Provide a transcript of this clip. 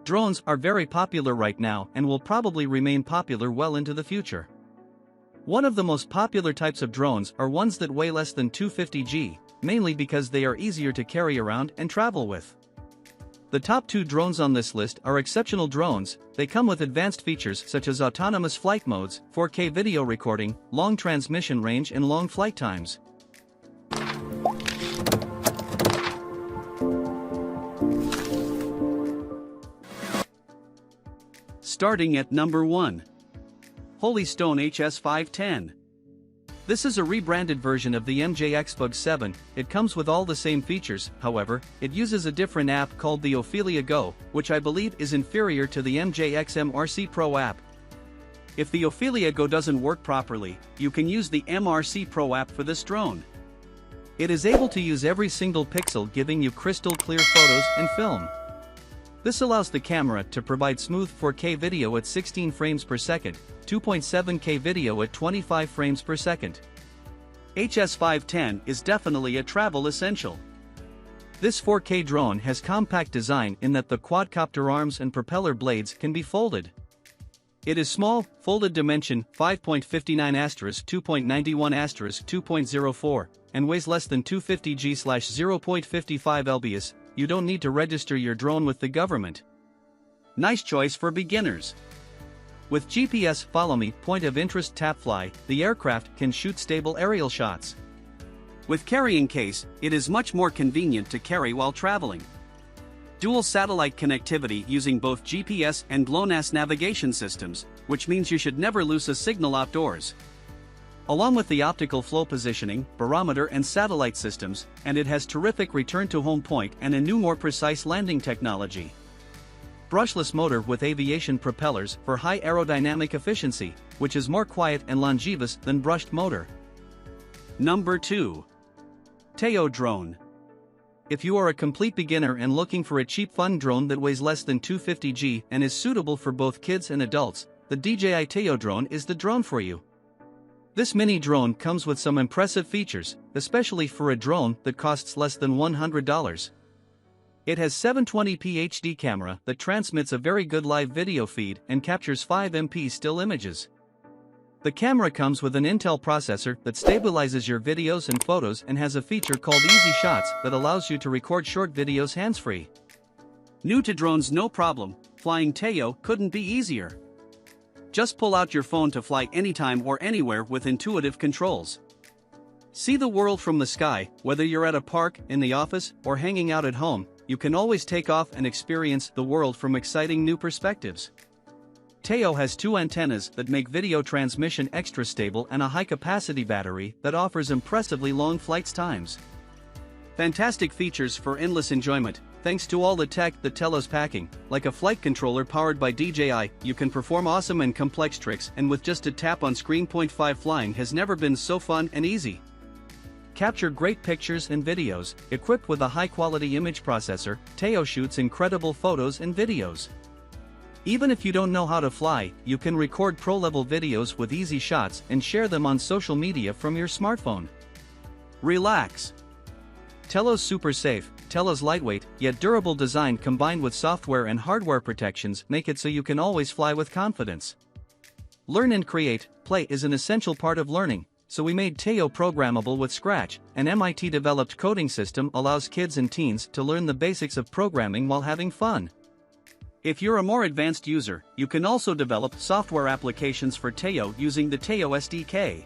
Drones are very popular right now and will probably remain popular well into the future. One of the most popular types of drones are ones that weigh less than 250 g, mainly because they are easier to carry around and travel with. The top 2 drones on this list are exceptional drones. They come with advanced features such as autonomous flight modes, 4K video recording, long transmission range and long flight times. Starting at number 1. Holystone HS510. This is a rebranded version of the MJX 7. It comes with all the same features, however, it uses a different app called the Ophelia Go, which I believe is inferior to the MJX MRC Pro app. If the Ophelia Go doesn't work properly, you can use the MRC Pro app for this drone. It is able to use every single pixel, giving you crystal clear photos and film. This allows the camera to provide smooth 4K video at 16 frames per second, 2.7K video at 25 frames per second. HS510 is definitely a travel essential. This 4K drone has compact design in that the quadcopter arms and propeller blades can be folded. It is small, folded dimension 5.59*2.91*2.04, and weighs less than 250 g/0.55 lbs. You don't need to register your drone with the government. Nice choice for beginners. With GPS Follow Me point of interest tap fly, the aircraft can shoot stable aerial shots. With carrying case, it is much more convenient to carry while traveling. Dual satellite connectivity using both GPS and GLONASS navigation systems, which means you should never lose a signal outdoors. Along with the optical flow positioning, barometer and satellite systems, and it has terrific return to home point and a new more precise landing technology. Brushless motor with aviation propellers for high aerodynamic efficiency, which is more quiet and longevous than brushed motor. Number 2. Taiyo Drone. If you are a complete beginner and looking for a cheap fun drone that weighs less than 250 g and is suitable for both kids and adults, the DJI Taiyo Drone is the drone for you. This mini drone comes with some impressive features, especially for a drone that costs less than $100. It has 720p HD camera that transmits a very good live video feed and captures 5MP still images. The camera comes with an Intel processor that stabilizes your videos and photos and has a feature called Easy Shots that allows you to record short videos hands-free. New to drones, no problem, flying Taiyo couldn't be easier. Just pull out your phone to fly anytime or anywhere with intuitive controls. See the world from the sky, whether you're at a park, in the office, or hanging out at home, you can always take off and experience the world from exciting new perspectives. Taiyo has 2 antennas that make video transmission extra stable and a high-capacity battery that offers impressively long flight times. Fantastic features for endless enjoyment. Thanks to all the tech that Tello's packing, like a flight controller powered by DJI, you can perform awesome and complex tricks, and with just a tap on screen. 5 flying has never been so fun and easy. Capture great pictures and videos. Equipped with a high-quality image processor, Taiyo shoots incredible photos and videos. Even if you don't know how to fly, you can record pro-level videos with Easy Shots and share them on social media from your smartphone. Relax. Tello's super safe. Tello's lightweight, yet durable design combined with software and hardware protections make it so you can always fly with confidence. Learn and create. Play is an essential part of learning, so we made Taiyo programmable with Scratch. An MIT-developed coding system allows kids and teens to learn the basics of programming while having fun. If you're a more advanced user, you can also develop software applications for Taiyo using the Taiyo SDK.